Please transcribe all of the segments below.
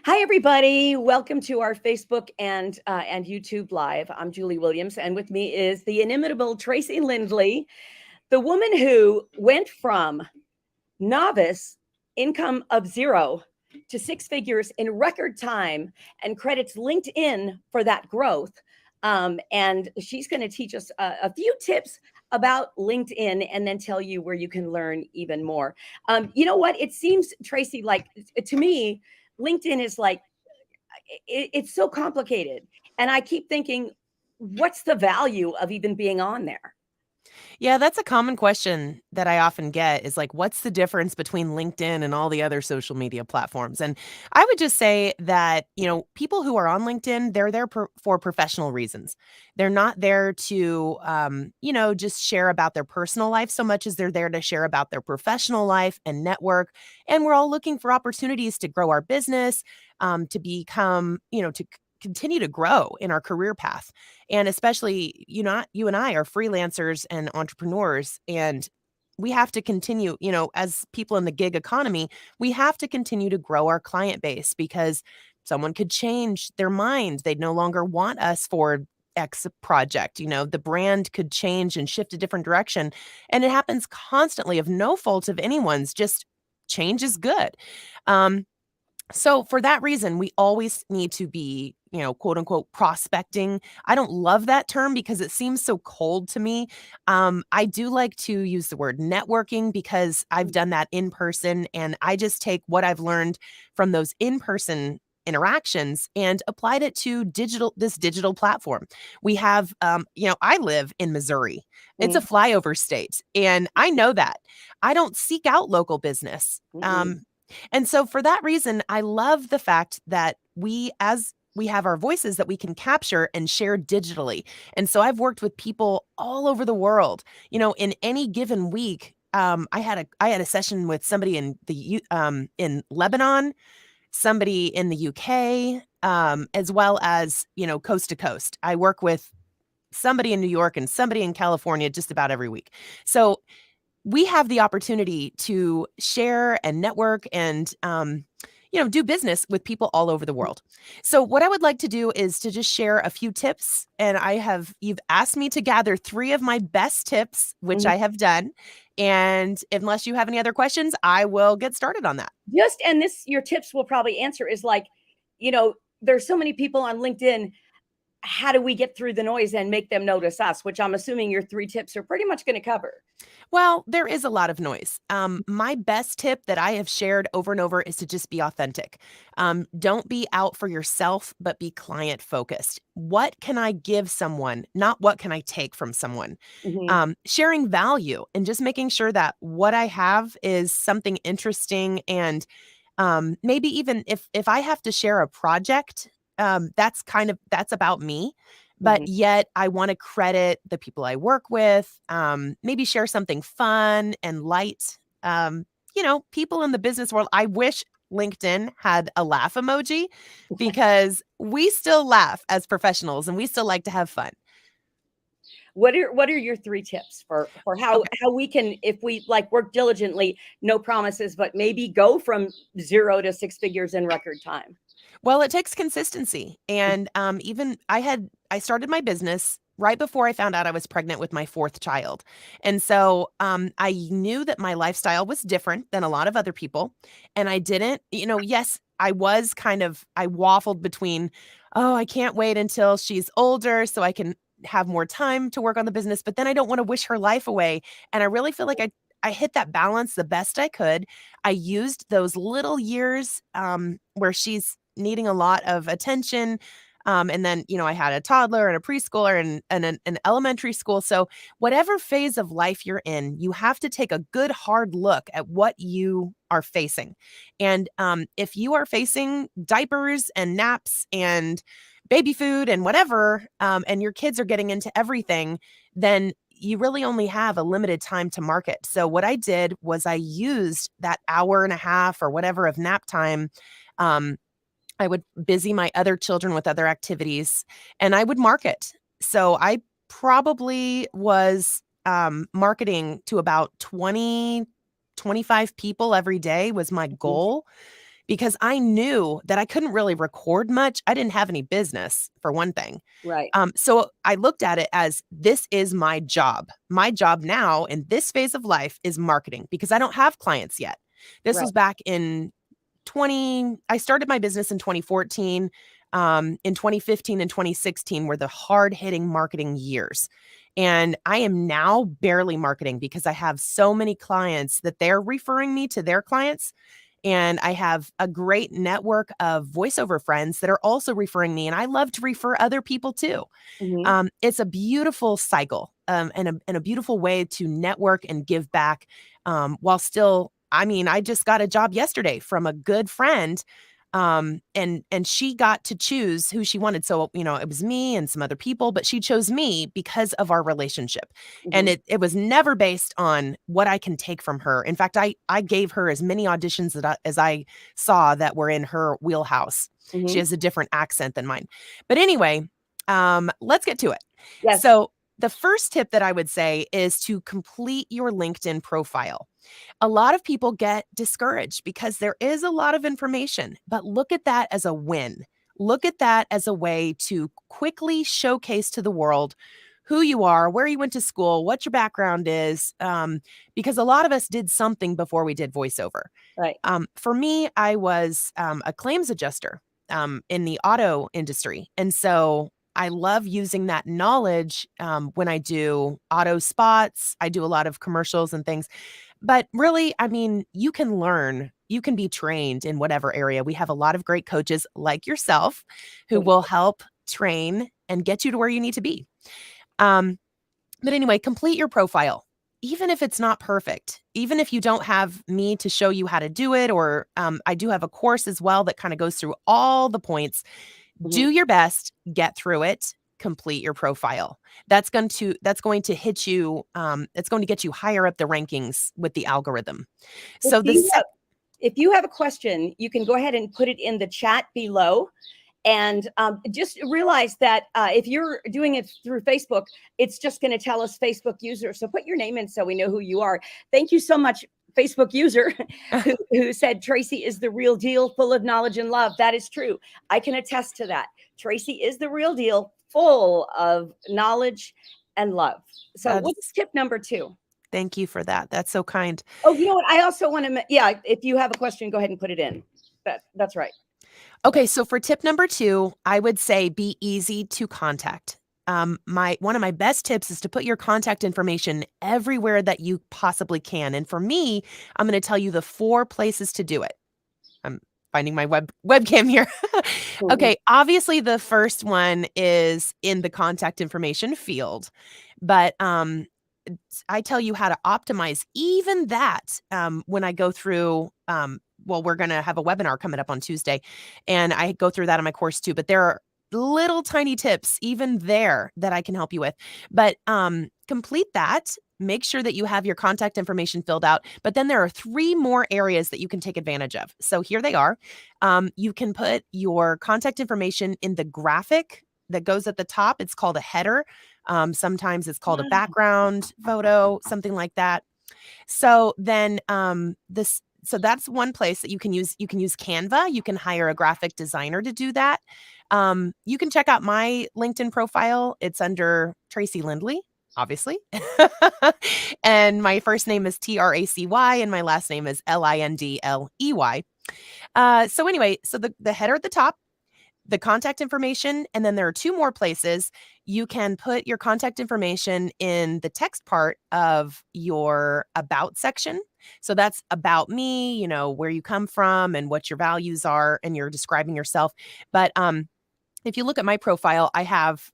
Hi, everybody. Welcome to our Facebook and YouTube Live. I'm Julie Williams, and with me is the inimitable Tracy Lindley, the woman who went from novice income of zero to six figures in record time and credits LinkedIn for that growth. And she's going to teach us a few tips about LinkedIn and then tell you where you can learn even more. You know what? It seems, Tracy, like to me, LinkedIn is like it's so complicated. And I keep thinking, what's the value of even being on there? Yeah, that's a common question that I often get is like, what's the difference between LinkedIn and all the other social media platforms? And I would just say that, people who are on LinkedIn, they're there for professional reasons. They're not there to, just share about their personal life so much as they're there to share about their professional life and network. And we're all looking for opportunities to grow our business, to become, to continue to grow in our career path. And especially, you and I are freelancers and entrepreneurs, and we have to continue, as people in the gig economy, we have to continue to grow our client base because someone could change their mind. They'd no longer want us for X project. The brand could change and shift a different direction. And it happens constantly of no fault of anyone's, just change is good. Um, so for that reason, we always need to be, quote unquote, prospecting. I don't love that term because it seems so cold to me. I do like to use the word networking because I've done that in person, and I just take what I've learned from those in-person interactions and applied it to this digital platform. We have, I live in Missouri. It's a Mm-hmm. flyover state, and I know that. I don't seek out local business. And so for that reason, I love the fact that as we have our voices that we can capture and share digitally. And so I've worked with people all over the world. In any given week, I had a session with somebody in Lebanon, somebody in the UK, as well as coast to coast. I work with somebody in New York and somebody in California just about every week. So we have the opportunity to share and network and do business with people all over the world. So what I would like to do is to just share a few tips, and you've asked me to gather 3 of my best tips, which Mm-hmm. I have done. And unless you have any other questions, I will get started on that. Just and this your tips will probably answer is like, you know, there's so many people on LinkedIn. How do we get through the noise and make them notice us? Which I'm assuming your three tips are pretty much going to cover. Well, there is a lot of noise. My best tip that I have shared over and over is to just be authentic. Don't be out for yourself, but be client focused. What can I give someone, not what can I take from someone? Mm-hmm. Sharing value and just making sure that what I have is something interesting. And maybe even if I have to share a project, that's about me. Mm-hmm. But yet I want to credit the people I work with, maybe share something fun and light. People in the business world, I wish LinkedIn had a laugh emoji because we still laugh as professionals and we still like to have fun. What are your three tips for how we can, if we like work diligently, no promises, but maybe go from zero to six figures in record time? Well, it takes consistency. And even I started my business right before I found out I was pregnant with my 4th child. And so I knew that my lifestyle was different than a lot of other people. And I didn't, yes, I waffled between, oh, I can't wait until she's older so I can have more time to work on the business. But then I don't want to wish her life away. And I really feel like I hit that balance the best I could. I used those little years where she's needing a lot of attention. And then, I had a toddler and a preschooler and an elementary school. So, whatever phase of life you're in, you have to take a good hard look at what you are facing. And if you are facing diapers and naps and baby food and whatever, and your kids are getting into everything, then you really only have a limited time to market. So, what I did was I used that hour and a half or whatever of nap time. Um, I would busy my other children with other activities and I would market. So I probably was marketing to about 20, 25 people every day was my goal. because I knew that I couldn't really record much. I didn't have any business, for one thing. Right. So I looked at it as, this is my job. My job now in this phase of life is marketing, because I don't have clients yet. This Right. was back in I started my business in 2014. In 2015 and 2016 were the hard hitting marketing years. And I am now barely marketing because I have so many clients that they're referring me to their clients. And I have a great network of voiceover friends that are also referring me. And I love to refer other people too. Mhm. It's a beautiful cycle, and a beautiful way to network and give back, while still. I mean, I just got a job yesterday from a good friend, and she got to choose who she wanted. So, it was me and some other people, but she chose me because of our relationship. And Mhm. it was never based on what I can take from her. In fact, I gave her as many auditions as I saw that were in her wheelhouse. She Mhm. has a different accent than mine. But anyway, let's get to it. Yes. So, the first tip that I would say is to complete your LinkedIn profile. A lot of people get discouraged because there is a lot of information, but look at that as a win. Look at that as a way to quickly showcase to the world who you are, where you went to school, what your background is, because a lot of us did something before we did voiceover. Right. For me, I was a claims adjuster in the auto industry. And so I love using that knowledge when I do auto spots. I do a lot of commercials and things. But really, I mean, you can learn, you can be trained in whatever area. We have a lot of great coaches like yourself who Thank will you. help train and get you to where you need to be. Um, but anyway, complete your profile. Even if it's not perfect, even if you don't have me to show you how to do it, or I do have a course as well that kind of goes through all the points. Mhm. Do your best, get through it, complete your profile. That's going to hit you. It's going to get you higher up the rankings with the algorithm. If So the you sec- have if you have a question, you can go ahead and put it in the chat below. And just realize that if you're doing it through Facebook, it's just going to tell us Facebook user. So put your name in so we know who you are. Thank you so much, Facebook user, who said Tracy is the real deal, full of knowledge and love. That is true. I can attest to that. Tracy is the real deal, full of knowledge and love. So what's that's tip number 2? Thank you for that. That's so kind. Oh, you know what? I also want to, yeah, if you have a question, go ahead and put it in. That's right. Okay. Okay, so for tip number 2, I would say be easy to contact. My One of my best tips is to put your contact information everywhere that you possibly can. And for me, I'm going to tell you the 4 places to do it. I'm finding my webcam here. Mhm. Okay, obviously the first one is in the contact information field, but I tell you how to optimize even that when I go through. Well, we're going to have a webinar coming up on Tuesday, and I go through that in my course too. But there are little tiny tips even there that I can help you with. But complete that. Make sure that you have your contact information filled out. But then there are 3 more areas that you can take advantage of. So here they are. You can put your contact information in the graphic that goes at the top. It's called a header. Sometimes it's called a background photo, something like that. So then so that's one place that you can use. You can use Canva. You can hire a graphic designer to do that. You can check out my LinkedIn profile. It's under Tracy Lindley, obviously. And my first name is Tracy, and my last name is Lindley. So anyway, so the header at the top, the contact information, and then there are 2 more places. You can put your contact information in the text part of your about section. So that's about me, where you come from and what your values are, and you're describing yourself. But if you look at my profile, I have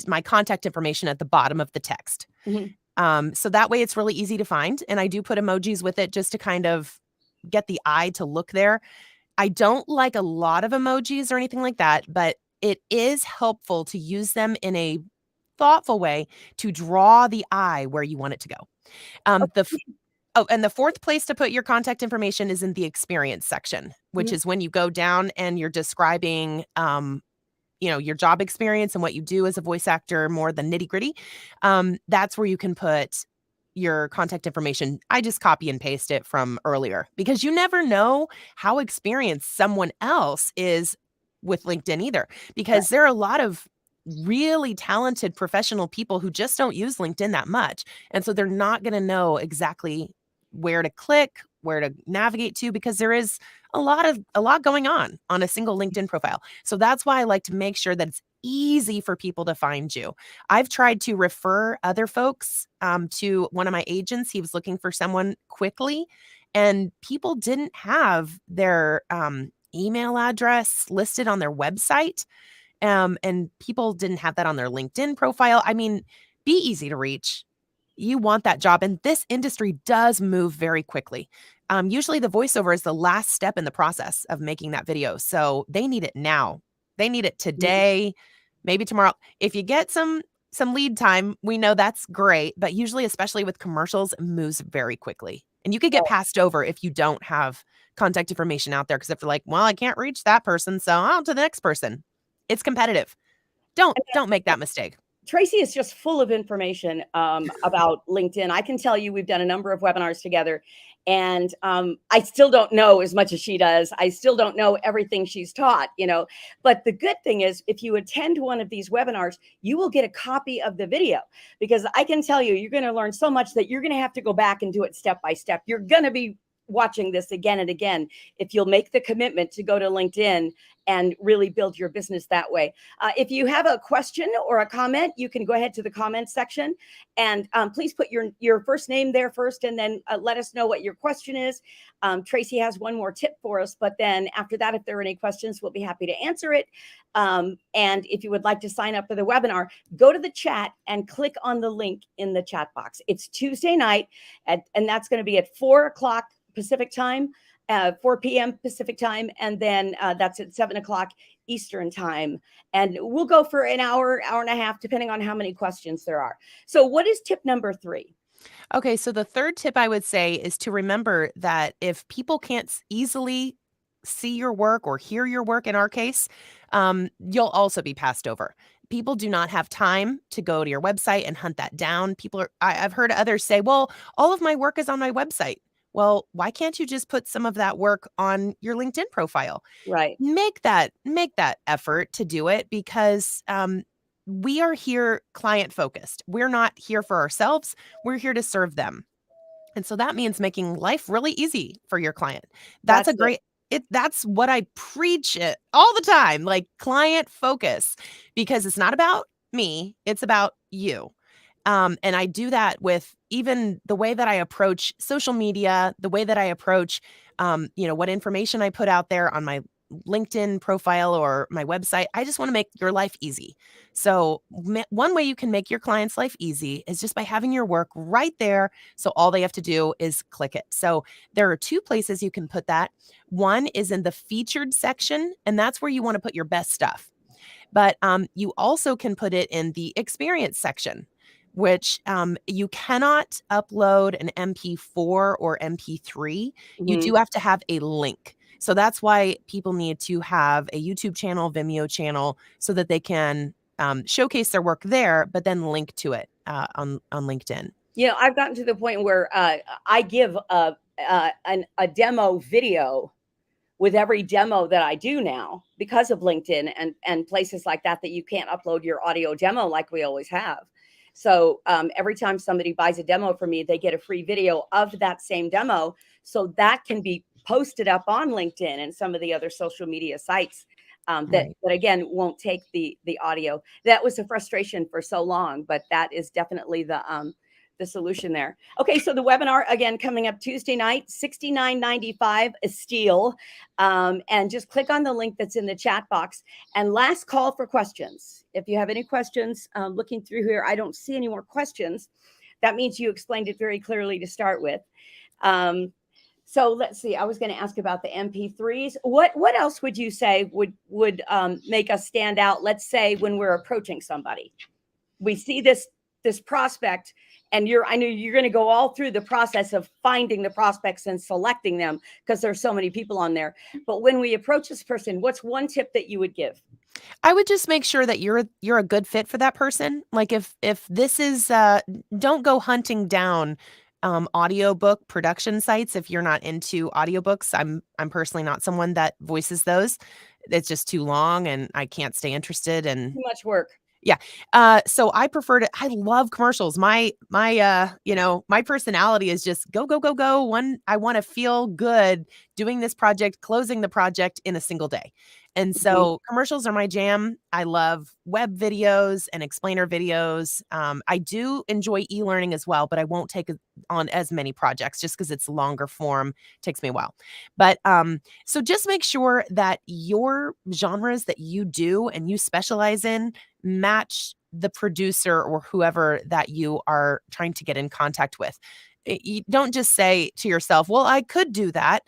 my contact information at the bottom of the text. Mhm. So that way it's really easy to find. And I do put emojis with it just to kind of get the eye to look there. I don't like a lot of emojis or anything like that, but it is helpful to use them in a thoughtful way to draw the eye where you want it to go. And the 4th place to put your contact information is in the experience section, which Mhm. is when you go down and you're describing, your job experience and what you do as a voice actor, more the nitty gritty. That's where you can put your contact information, I just copy and paste it from earlier, because you never know how experienced someone else is with LinkedIn either, Right. because there are a lot of really talented professional people who just don't use LinkedIn that much. And so they're not going to know exactly where to click, where to navigate to, because there is a lot going on a single LinkedIn profile. So that's why I like to make sure that it's easy for people to find you. I've tried to refer other folks to one of my agents. He was looking for someone quickly, and people didn't have their email address listed on their website. And people didn't have that on their LinkedIn profile. I mean, be easy to reach. You want that job. And this industry does move very quickly. Usually the voiceover is the last step in the process of making that video. So they need it now. They need it Mhm. today, maybe tomorrow. If you get some lead time, we know that's great. But usually, especially with commercials, it moves very quickly. And you could get Oh, passed over if you don't have contact information out there, because if they're like, well, I can't reach that person, so on to the next person. It's competitive. Don't make that mistake. Tracy is just full of information about LinkedIn. I can tell you, we've done a number of webinars together, and I still don't know as much as she does. I still don't know everything she's taught, But the good thing is, if you attend one of these webinars, you will get a copy of the video, because I can tell you, you're going to learn so much that you're going to have to go back and do it step by step. You're going to be watching this again and again if you'll make the commitment to go to LinkedIn and really build your business that way. If you have a question or a comment, you can go ahead to the comment section, and please put your first name there first, and then let us know what your question is. Tracy has one more tip for us, but then after that, if there are any questions, we'll be happy to answer it. And if you would like to sign up for the webinar, go to the chat and click on the link in the chat box. It's Tuesday night, and that's going to be at 4:00 Pacific time, 4 p.m. Pacific time, and then that's at 7:00 Eastern time. And we'll go for an hour, hour and a half, depending on how many questions there are. So what is tip number 3? Okay, so the third tip I would say is to remember that if people can't easily see your work or hear your work, in our case, you'll also be passed over. People do not have time to go to your website and hunt that down. I've heard others say, well, all of my work is on my website. Well, why can't you just put some of that work on your LinkedIn profile? Right. Make that effort to do it, because we are here client focused. We're not here for ourselves. We're here to serve them. And so that means making life really easy for your client. That's a That's it. great that's what I preach it all the time, like client focus, because it's not about me, it's about you. And I do that with even the way that I approach social media, the way that I approach, what information I put out there on my LinkedIn profile or my website. I just want to make your life easy. So one way you can make your client's life easy is just by having your work right there. So all they have to do is click it. So there are 2 places you can put that. One is in the featured section, and that's where you want to put your best stuff. But you also can put it in the experience section, which you cannot upload an MP4 or MP3. You Mhm. do have to have a link. So that's why people need to have a YouTube channel, Vimeo channel, so that they can showcase their work there, but then link to it on LinkedIn. I've gotten to the point where I give a demo video with every demo that I do now, because of LinkedIn and places like that you can't upload your audio demo like we always have. So every time somebody buys a demo from me, they get a free video of that same demo, so that can be posted up on LinkedIn and some of the other social media sites that Right. again won't take the audio. That was a frustration for so long, but that is definitely the solution there. Okay, so the webinar again coming up Tuesday night, $69.95 a steal. And just click on the link that's in the chat box. And last call for questions. If you have any questions, looking through here, I don't see any more questions. That means you explained it very clearly to start with. So let's see. I was going to ask about the MP3s. What else would you say would make us stand out? Let's say when we're approaching somebody, we see this prospect, and I know you're going to go all through the process of finding the prospects and selecting them, because there's so many people on there. But when we approach this person, what's one tip that you would give? I would just make sure that you're a good fit for that person. Like if this is don't go hunting down audiobook production sites if you're not into audiobooks. I'm personally not someone that voices those. It's just too long and I can't stay interested and Too much work. yeah. So I prefer to I love commercials. My personality is just go, go, go, go. I want to feel good doing this project, closing the project in a single day. And Mhm. so commercials are my jam. I love web videos and explainer videos. I do enjoy e-learning as well, but I won't take on as many projects just because it's longer form, takes me a while. But so just make sure that your genres that you do and you specialize in match the producer or whoever that you are trying to get in contact with. You don't just say to yourself, "Well, I could do that."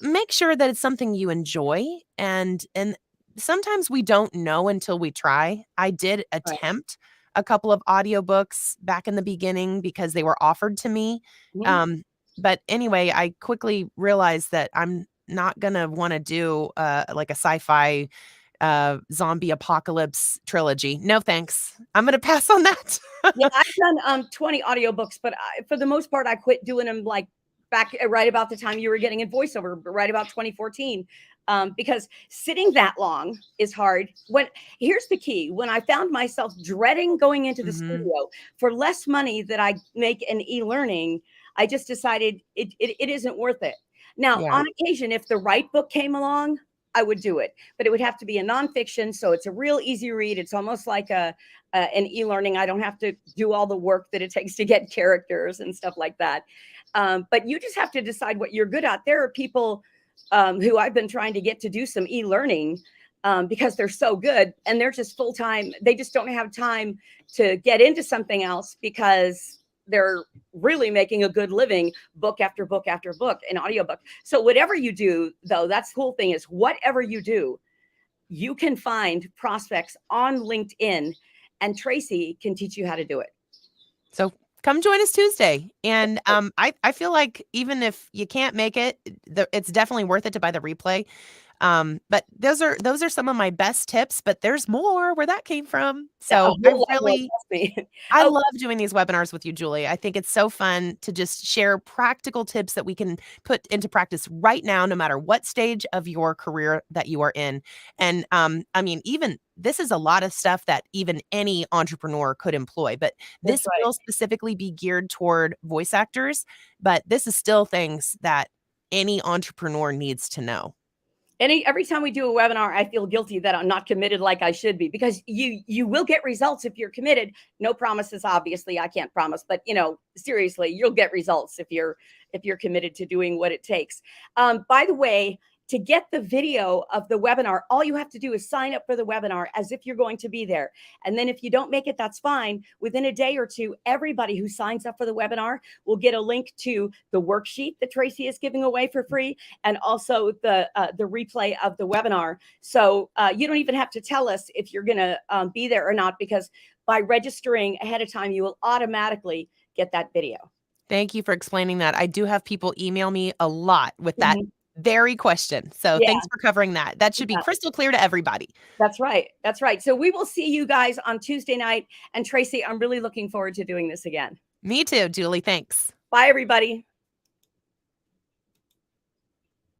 Make sure that it's something you enjoy and sometimes we don't know until we try. I did Right. attempt a couple of audiobooks back in the beginning because they were offered to me. Mhm. Um, but anyway, I quickly realized that I'm not gonna wanna do, like a sci-fi zombie apocalypse trilogy. No, thanks. I'm gonna pass on that. Yeah, I've done 20 audiobooks, but for the most part, I quit doing them like back right about the time you were getting in voiceover, right about 2014. Because sitting that long is hard. Here's the key: when I found myself dreading going into the Mhm. studio for less money that I make in e-learning, I just decided it isn't worth it. Now, Yeah. on occasion, if the right book came along, I would do it, but it would have to be a nonfiction, so it's a real easy read. It's almost like an e-learning. I don't have to do all the work that it takes to get characters and stuff like that. But you just have to decide what you're good at. There are people who I've been trying to get to do some e-learning because they're so good and they're just full time. They just don't have time to get into something else because they're really making a good living book after book after book in audiobook. So whatever you do, though, that's the cool thing is whatever you do, you can find prospects on LinkedIn, and Tracy can teach you how to do it. So come join us Tuesday. And I feel like even if you can't make it, it's definitely worth it to buy the replay. But those are some of my best tips, but there's more where that came from. A So whole lot more, trust me. I Oh, love doing these webinars with you, Julie. I think it's so fun to just share practical tips that we can put into practice right now, no matter what stage of your career that you are in. And I mean, even this is a lot of stuff that even any entrepreneur could employ, but that's this right. will specifically be geared toward voice actors. But this is still things that any entrepreneur needs to know. Every time we do a webinar, I feel guilty that I'm not committed like I should be because you will get results if you're committed. No promises, obviously. I can't promise, but seriously, you'll get results if you're committed to doing what it takes. By the way, to get the video of the webinar, all you have to do is sign up for the webinar as if you're going to be there. And then if you don't make it, that's fine. Within a day or two, everybody who signs up for the webinar will get a link to the worksheet that Tracy is giving away for free and also the replay of the webinar. So you don't even have to tell us if you're going to be there or not, because by registering ahead of time, you will automatically get that video. Thank you for explaining that. I do have people email me a lot with that Mhm. very question. So Yeah, thanks for covering that. That should be yeah, crystal clear to everybody. that's right. That's right. So we will see you guys on Tuesday night. And Tracy, I'm really looking forward to doing this again. Me too, Julie. Thanks. Bye, everybody.